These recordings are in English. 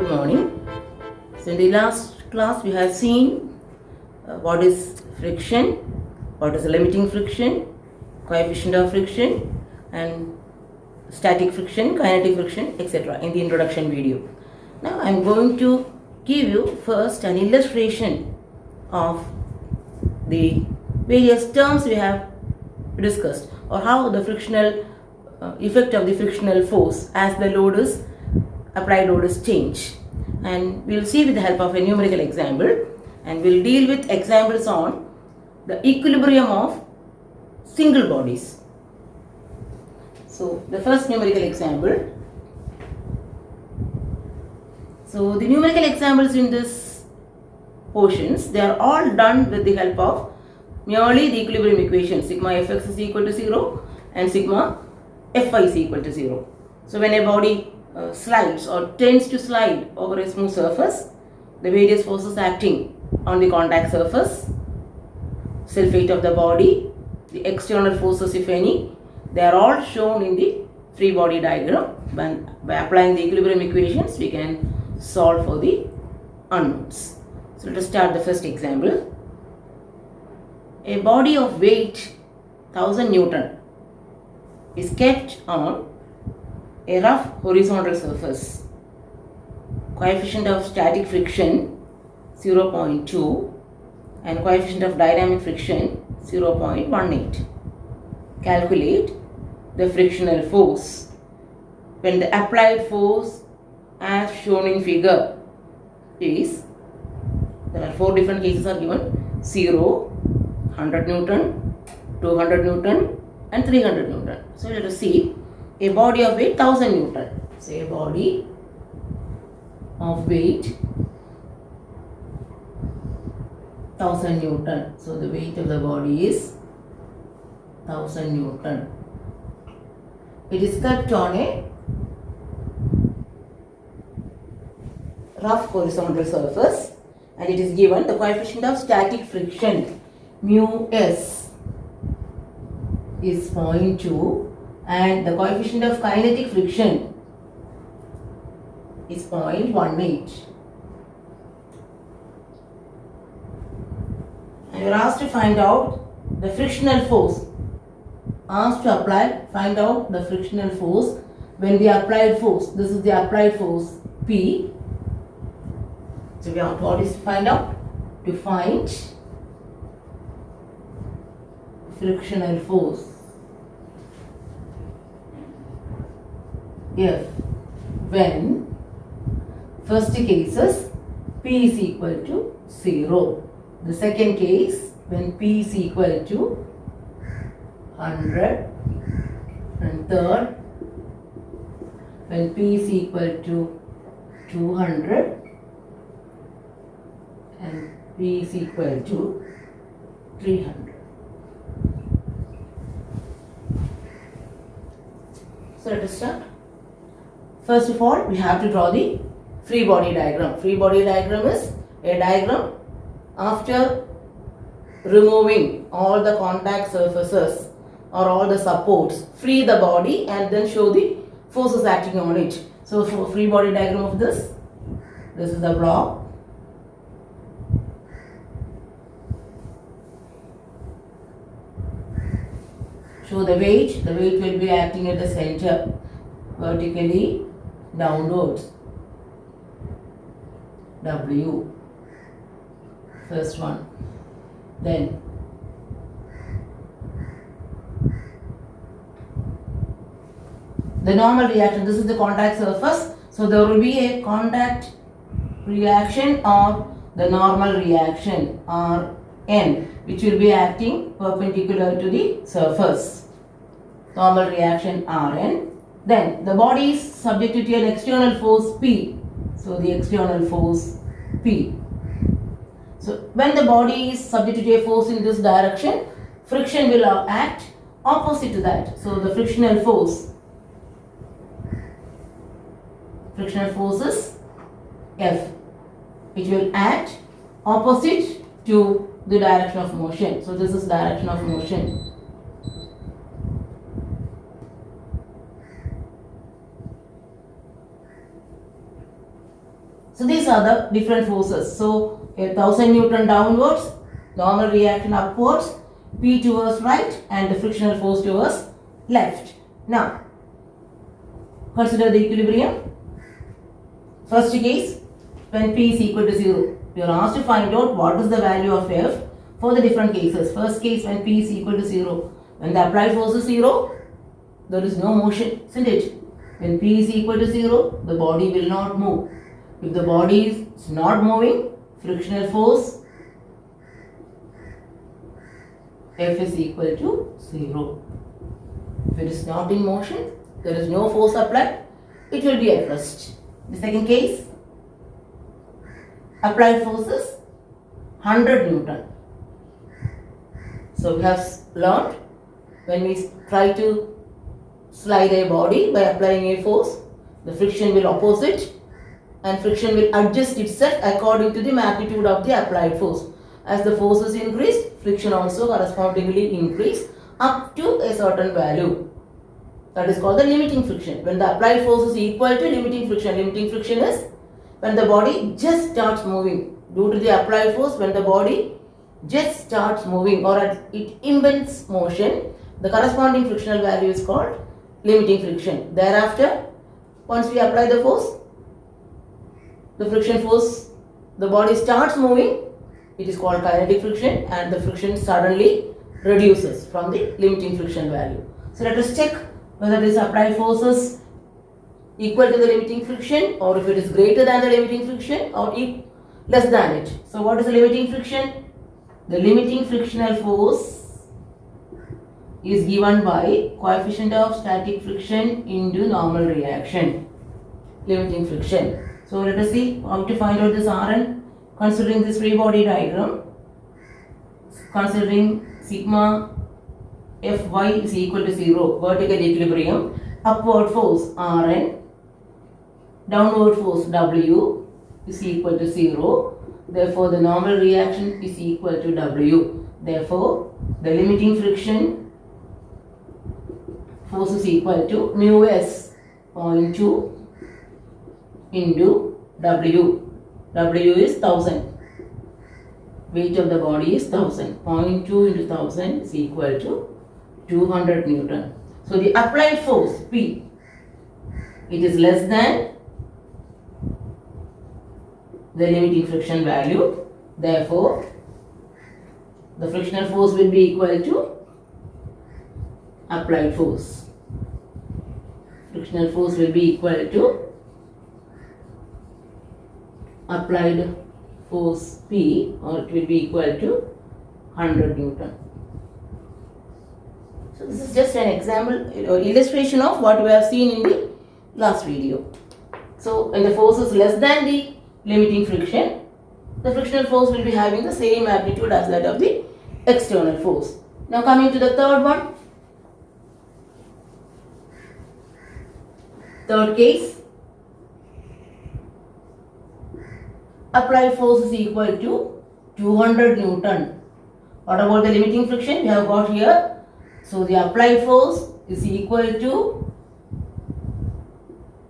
Good morning. So in the last class we have seen what is friction, what is the limiting friction, coefficient of friction and static friction, kinetic friction, etc. in the introduction video. Now I am going to give you first an illustration of the various terms we have discussed, or how the frictional effect of the frictional force as the applied load is changed, and we will see with the help of a numerical example, and we will deal with examples on the equilibrium of single bodies. So the first numerical example. So the numerical examples in this portions, they are all done with the help of merely the equilibrium equation, sigma fx is equal to 0 and sigma fy is equal to 0. So when a body slides or tends to slide over a smooth surface, the various forces acting on the contact surface, self weight of the body, the external forces if any, they are all shown in the free body diagram. By applying the equilibrium equations, we can solve for the unknowns. So let us start the first example. A body of weight 1000 Newton is kept on a rough horizontal surface. Coefficient of static friction 0.2 and coefficient of dynamic friction 0.18. Calculate the frictional force when the applied force as shown in figure is, there are 4 different cases are given: 0, 100 Newton, 200 Newton and 300 Newton. So let us see a body of weight 1000 Newton. Say a body of weight 1000 Newton. So the weight of the body is 1000 Newton. It is kept on a rough horizontal surface, and it is given the coefficient of static friction mu s is 0.2 and the coefficient of kinetic friction is 0.18. And you are asked to find out the frictional force. Asked to find out the frictional force when the applied force, this is the applied force P. So we have what is to find out? To find frictional force F when first case is P is equal to 0. The second case when P is equal to 100, and third when P is equal to 200 and P is equal to 300. So let us start. First of all, we have to draw the free body diagram. Free body diagram is a diagram after removing all the contact surfaces or all the supports, free the body and then show the forces acting on it. So for free body diagram of this is the block. Show the weight will be acting at the center vertically downwards. W, first one. Then the normal reaction, this is the contact surface, so there will be a contact reaction or the normal reaction Rn, which will be acting perpendicular to the surface. Normal reaction Rn. Then the body is subjected to an external force P. So the external force P. So when the body is subjected to a force in this direction, friction will act opposite to that. So the frictional force is F, which will act opposite to the direction of motion. So this is direction of motion. So these are the different forces. So 1000 Newton downwards, normal reaction upwards, P towards right and the frictional force towards left. Now consider the equilibrium. First case, when P is equal to 0. You are asked to find out what is the value of F for the different cases. First case, when P is equal to 0. When the applied force is 0, there is no motion, isn't it? When P is equal to 0, the body will not move. If the body is not moving, frictional force F is equal to 0. If it is not in motion, there is no force applied, it will be at rest. The second case, applied force is 100 Newton. So we have learned when we try to slide a body by applying a force, the friction will oppose it and friction will adjust itself according to the magnitude of the applied force. As the force is increased, friction also correspondingly increase up to a certain value. That is called the limiting friction. When the applied force is equal to limiting friction is when the body just starts moving. Due to the applied force, when the body just starts moving or it invents motion, the corresponding frictional value is called limiting friction. Thereafter, once we apply the force, the friction force, the body starts moving, it is called kinetic friction and the friction suddenly reduces from the limiting friction value. So let us check whether this applied force is equal to the limiting friction or if it is greater than the limiting friction or less than it. So what is the limiting friction? The limiting frictional force is given by coefficient of static friction into normal reaction. Limiting friction. So let us see how to find out this Rn. Considering this free body diagram, considering sigma Fy is equal to 0, vertical equilibrium, upward force Rn, downward force W is equal to 0. Therefore, the normal reaction is equal to W. Therefore, the limiting friction force is equal to mu s 0.2 into W. W is 1000. Weight of the body is 1000. 0.2 into 1000 is equal to 200 Newton. So the applied force P, it is less than the limiting friction value. Therefore, the frictional force will be equal to applied force. Frictional force will be equal to applied force P, or it will be equal to 100 Newton. So this is just an example or illustration of what we have seen in the last video. So when the force is less than the limiting friction, the frictional force will be having the same magnitude as that of the external force. Now coming to the third one. Third case. Applied force is equal to 200 Newton. What about the limiting friction? We have got here. So the applied force is equal to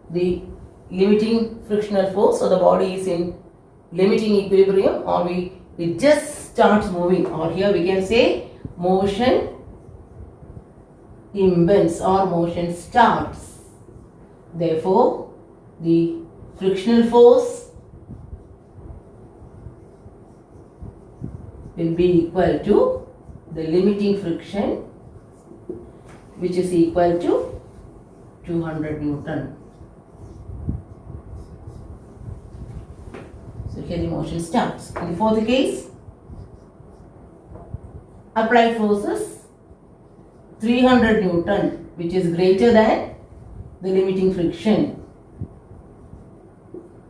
the limiting frictional force. So the body is in limiting equilibrium, or it just starts moving, or here we can say motion invents or motion starts. Therefore, the frictional force will be equal to the limiting friction, which is equal to 200 Newton. So here the motion starts. In the fourth case, applied force is 300 Newton, which is greater than the limiting friction.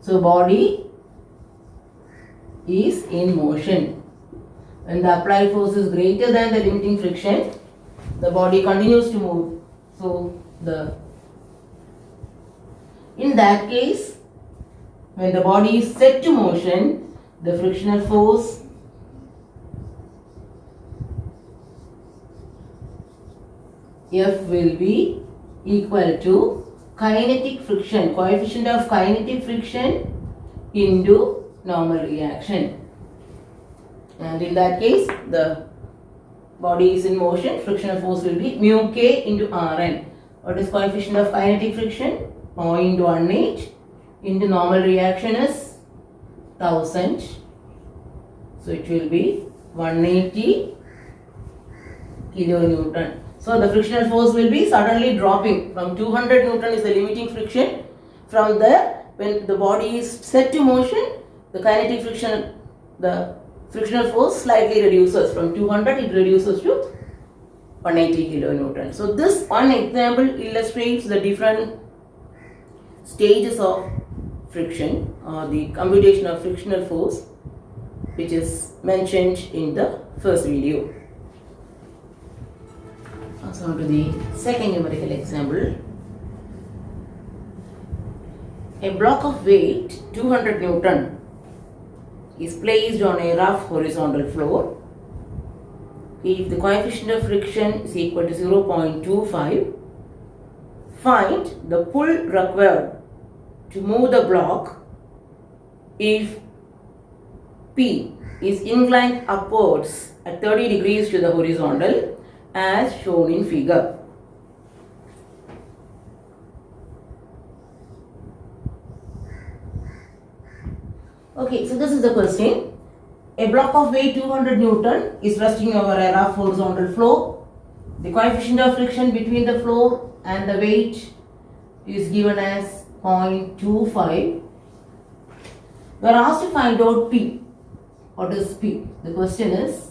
So body is in motion. When the applied force is greater than the limiting friction, the body continues to move. So in that case, when the body is set to motion, the frictional force F will be equal to kinetic friction, coefficient of kinetic friction into normal reaction. And in that case, the body is in motion, frictional force will be mu k into Rn. What is coefficient of kinetic friction? 0.18 into normal reaction is 1000. So it will be 180 kilonewton. So the frictional force will be suddenly dropping from 200 Newton is the limiting friction. From there, when the body is set to motion, the kinetic friction, the frictional force slightly reduces. From 200 it reduces to 180 kilonewton. So this one example illustrates the different stages of friction or the computation of frictional force, which is mentioned in the first video. So on to the second numerical example. A block of weight 200 Newton is placed on a rough horizontal floor. If the coefficient of friction is equal to 0.25, find the pull required to move the block if P is inclined upwards at 30 degrees to the horizontal as shown in figure. Okay, so this is the question. A block of weight 200 Newton is resting over a rough horizontal floor. The coefficient of friction between the floor and the weight is given as 0.25. We are asked to find out P. What is P? The question is,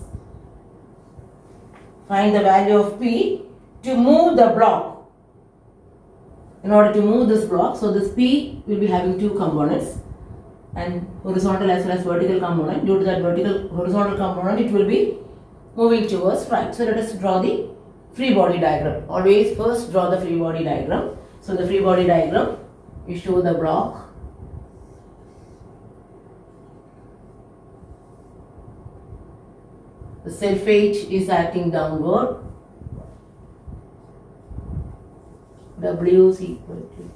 find the value of P to move the block. In order to move this block, so this P will be having two components, and horizontal as well as vertical component. Due to that horizontal component, it will be moving towards right. So let us draw the free body diagram. Always first draw the free body diagram. So the free body diagram, you show the block. The self-weight is acting downward. W is equal to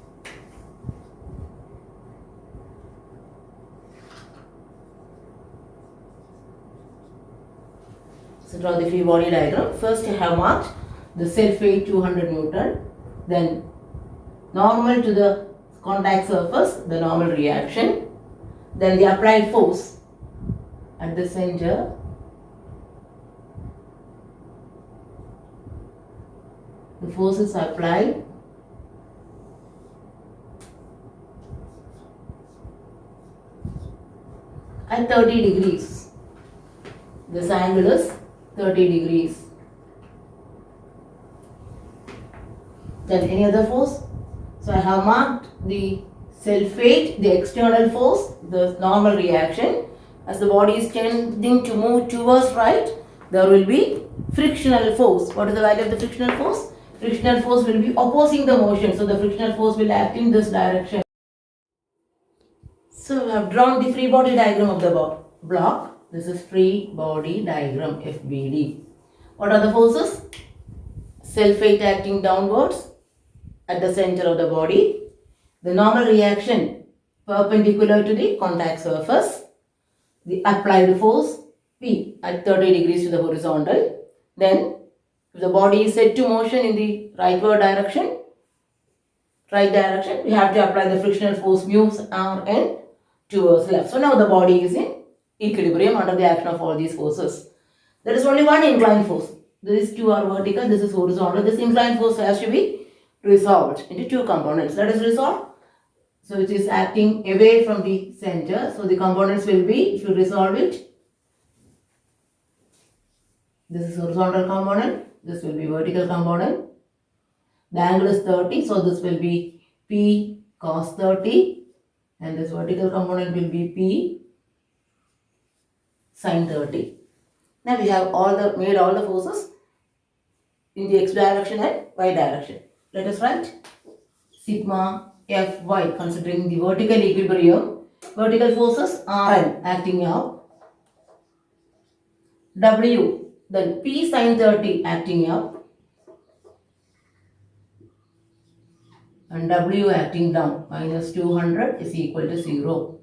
So draw the free body diagram. First I have marked the self-weight 200 Newton, then normal to the contact surface, the normal reaction, then the applied force at the center, the force is applied at 30 degrees. This angle is 30 degrees. Then any other force? So I have marked the self-weight, the external force, the normal reaction. As the body is tending to move towards right, there will be frictional force. What is the value of the frictional force? Frictional force will be opposing the motion. So the frictional force will act in this direction. So we have drawn the free body diagram of the block. This is free body diagram, FBD. What are the forces? Self-weight acting downwards at the center of the body. The normal reaction perpendicular to the contact surface. The applied force P at 30 degrees to the horizontal. Then if the body is set to motion in the rightward direction, we have to apply the frictional force mu Rn towards left. So now the body is in equilibrium under the action of all these forces. There is only one inclined force. These two are vertical, this is horizontal. This inclined force has to be resolved into two components. Let us resolve. So it is acting away from the center. So the components will be, if you resolve it, this is horizontal component, this will be vertical component. The angle is 30, so this will be P cos 30, and this vertical component will be P sin 30. Now we have made all the forces in the x direction and y direction. Let us write sigma Fy, considering the vertical equilibrium. Vertical forces Rn acting up, W, then P sin 30 acting up, and W acting down. Minus 200 is equal to 0.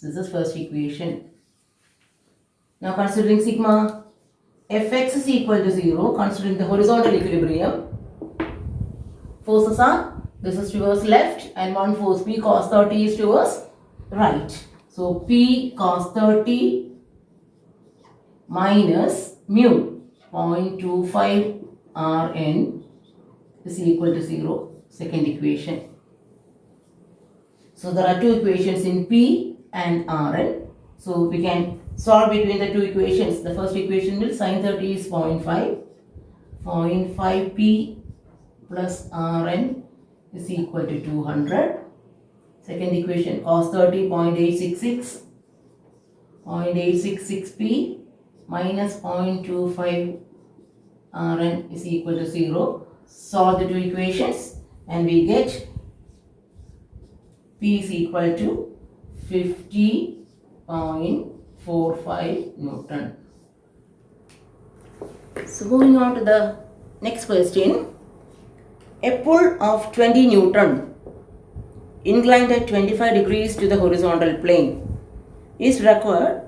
This is first equation. Now considering sigma Fx is equal to 0, considering the horizontal equilibrium, forces are, this is towards left and one force P cos 30 is towards right. So P cos 30 minus mu 0.25 Rn is equal to 0, second equation. So there are two equations in P and Rn. So we can solve between the two equations. The first equation will sin 30 is 0.5 P plus Rn is equal to 200. Second equation cos 30 0.866 P minus 0.25 Rn is equal to 0. Solve the two equations and we get P is equal to 50.45 Newton. So moving on to the next question. A pull of 20 Newton inclined at 25 degrees to the horizontal plane is required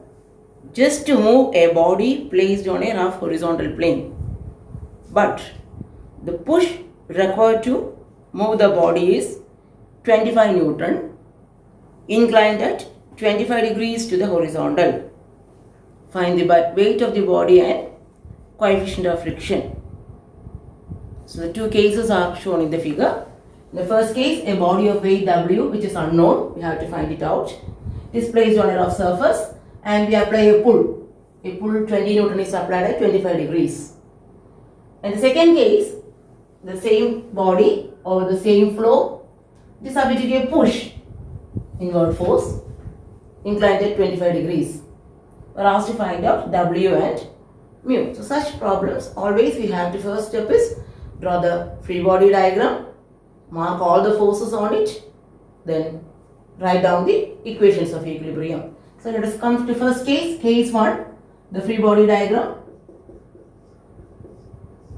just to move a body placed on a rough horizontal plane. But the push required to move the body is 25 Newton inclined at 25 degrees to the horizontal. Find the weight of the body and coefficient of friction. So the two cases are shown in the figure. In the first case, a body of weight W, which is unknown, we have to find it out, is placed on a rough surface and we apply a pull. A pull 20 Newton is applied at 25 degrees. In the second case, the same body or the same flow is subjected to a push, inward force, inclined at 25 degrees. We are asked to find out W and mu. So such problems, always we have to, first step is draw the free body diagram, mark all the forces on it, then write down the equations of equilibrium. So let us come to first case, case 1, the free body diagram.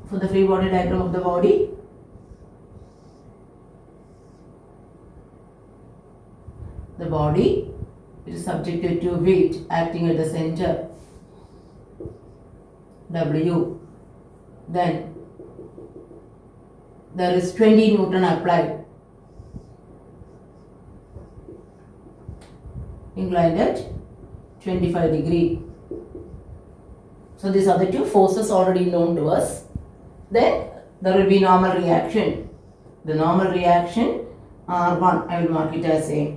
For the free body diagram of the body, the body is subjected to weight acting at the center W. Then there is 20 Newton applied, inclined at 25 degree. So these are the two forces already known to us. Then there will be normal reaction. The normal reaction R1, I will mark it as a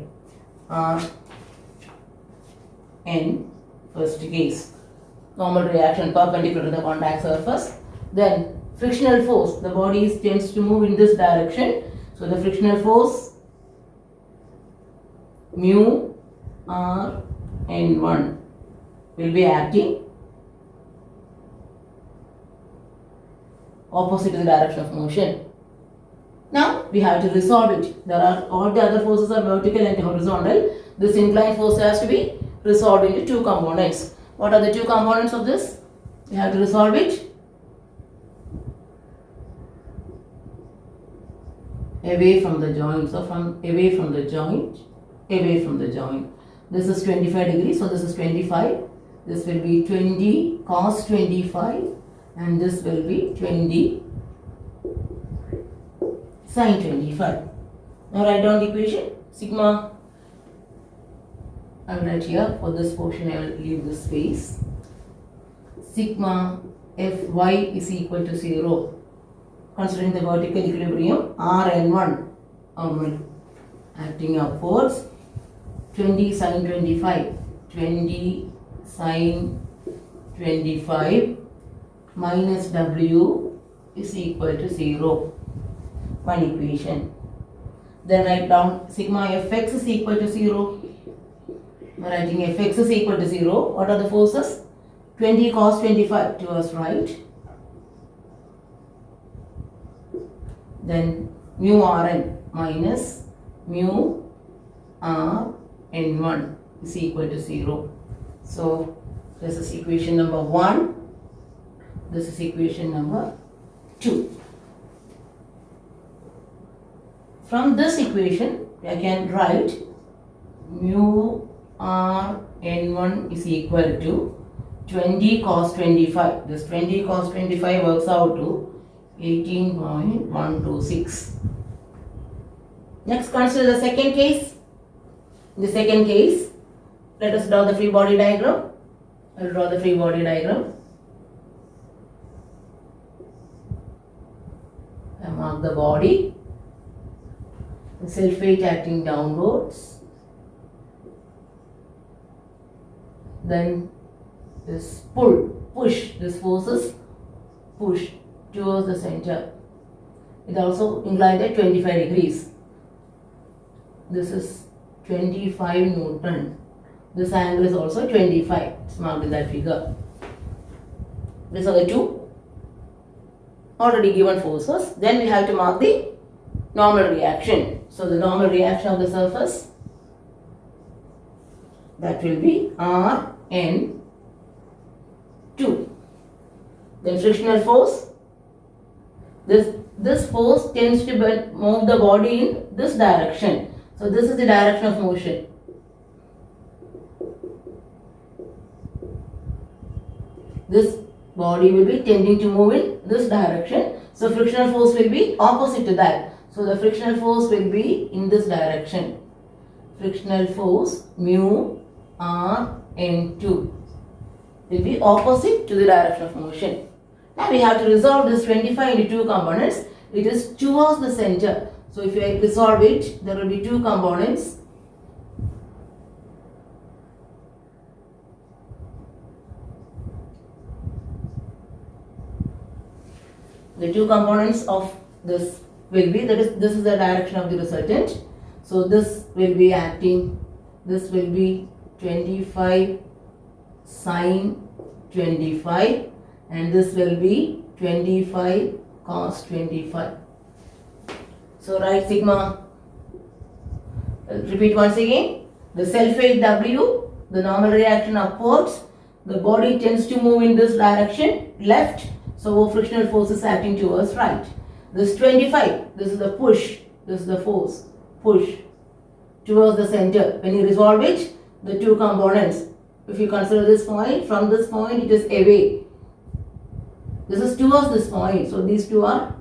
Rn, first case. Normal reaction perpendicular to the contact surface. Then frictional force, the body tends to move in this direction. So the frictional force mu Rn1 will be acting opposite to the direction of motion. Now we have to resolve it. There are, all the other forces are vertical and horizontal. This inclined force has to be resolved into two components. What are the two components of this? We have to resolve it. Away from the joint. So from away from the joint, away from the joint. This is 25 degrees, so this is 25. This will be 20 cos 25 and this will be 20 sin 25. Now write down the equation. Sigma, I will write here, for this portion I will leave this space. Sigma Fy is equal to 0. Considering the vertical equilibrium, Rn1 acting upwards, 20 sin 25, 20 sin 25 minus W is equal to 0. One equation. Then write down sigma Fx is equal to 0. Writing Fx is equal to 0. What are the forces? 20 cos 25 towards right. Then mu Rn minus mu Rn1 is equal to 0. So this is equation number 1. This is equation number 2. From this equation, I can write mu R N1 is equal to 20 cos 25. This 20 cos 25 works out to 18.126. Next, consider the second case. In the second case, let us draw the free body diagram. I will draw the free body diagram. I mark the body. The self-weight acting downwards. Then this push, this forces push towards the center. It also inclined at 25 degrees. This is 25 Newton. This angle is also 25. It's marked in that figure. These are the two already given forces. Then we have to mark the normal reaction. So the normal reaction of the surface, that will be Rn2. Then frictional force. This force tends to move the body in this direction. So this is the direction of motion. This body will be tending to move in this direction. So frictional force will be opposite to that. So the frictional force will be in this direction. Frictional force mu Rn2 will be opposite to the direction of motion. Now we have to resolve this 25 into two components. It is towards the center. So if I resolve it, there will be two components. The two components of this will be, this is the direction of the resultant. So this will be acting, this will be 25 sine 25 and this will be 25 cos 25. So write sigma, repeat once again, the self-weight W, the normal reaction upwards, the body tends to move in this direction, left, so frictional force is acting towards right. This 25, this is the push, this is the force, push towards the center. When you resolve it, the two components, if you consider this point, from this point it is away. This is towards this point, so these two are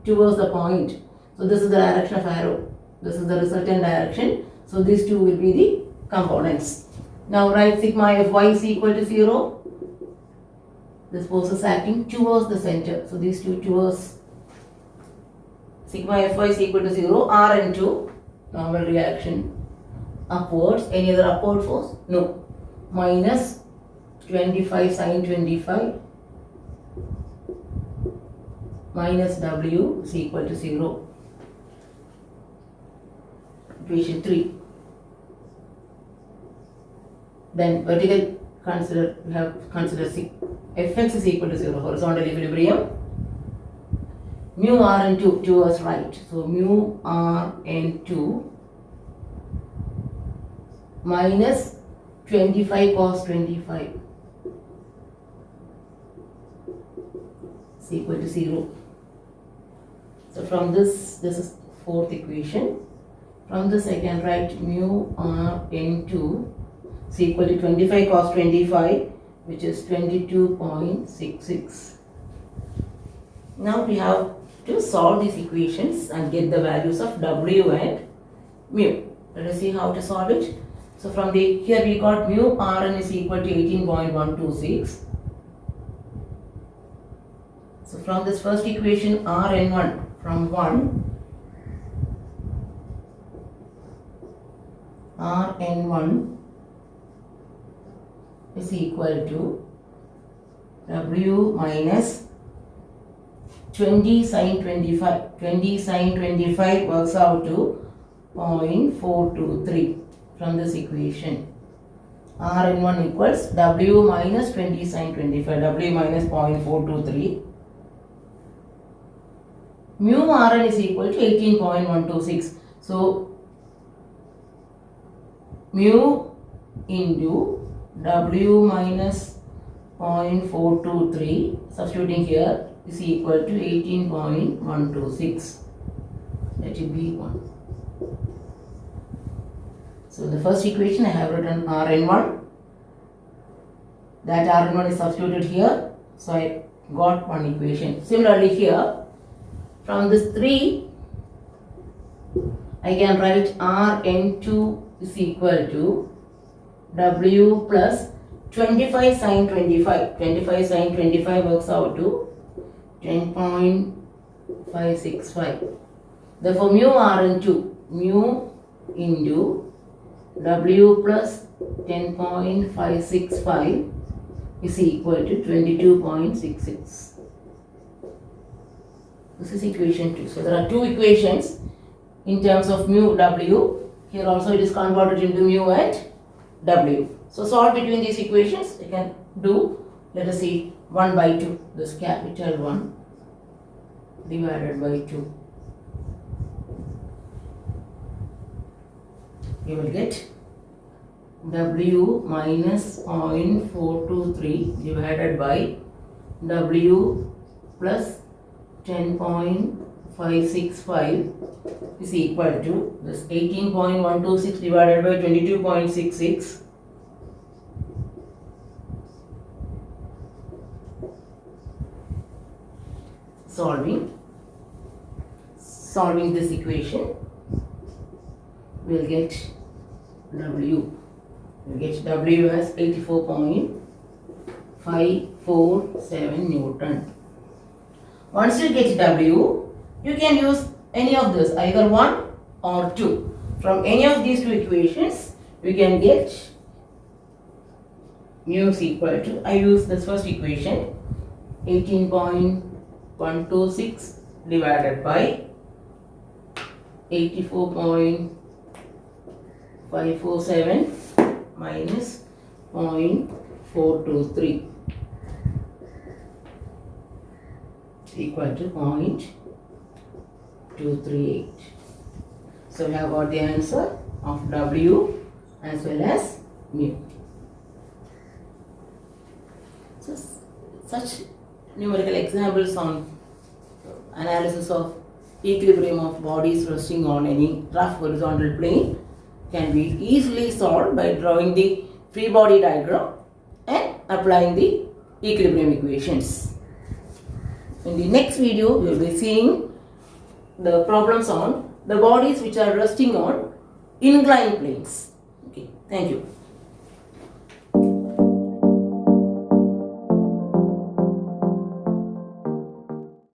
towards the point. So this is the direction of arrow. This is the resultant direction. So these two will be the components. Now write sigma Fy is equal to 0. This force is acting towards the center. So these two towards. Sigma Fy is equal to 0. Rn2, normal reaction upwards. Any other upward force? No. Minus 25 sine 25 minus W is equal to 0. Equation 3. Then vertical, we have consider Fx is equal to 0, horizontal equilibrium. Mu Rn2 towards right. So mu Rn2 minus 25 cos 25 is equal to 0. So from this is fourth equation. From this I can write mu Rn2 is equal to 25 cos 25, which is 22.66. Now we have to solve these equations and get the values of W and mu. Let us see how to solve it. So from here we got mu Rn is equal to 18.126. So from this first equation Rn1, from 1, Rn1 is equal to W minus 20 sine 25. 20 sine 25 works out to 0.423 from this equation. Rn1 equals W minus 20 sine 25. W minus 0.423. Mu Rn is equal to 18.126. So mu into W minus 0.423, substituting here, is equal to 18.126. Let it be 1. So in the first equation I have written Rn1. That Rn1 is substituted here. So I got one equation. Similarly here, from this 3, I can write Rn2 is equal to W plus 25 sin 25. 25 sin 25 works out to 10.565. Therefore, mu Rn2, mu into W plus 10.565 is equal to 22.66. This is equation 2. So there are two equations in terms of mu W. Here also it is converted into mu and W. So solve between these equations. You can do, let us see, 1 by 2. This capital 1 divided by 2. You will get W minus 0.423 divided by W plus 10.565 is equal to this 18.126 divided by 22.66. Solving this equation, we will get W. We get W as 84.547 Newton. Once you get W, you can use any of this, either 1 or 2. From any of these two equations, we can get mu is equal to, I use this first equation, 18.126 divided by 84.547 minus 0.423 equal to 0.238. So we have got the answer of W as well as mu. So such numerical examples on analysis of equilibrium of bodies resting on any rough horizontal plane can be easily solved by drawing the free body diagram and applying the equilibrium equations. In the next video, we will be seeing the problems on the bodies which are resting on inclined planes. Okay, thank you.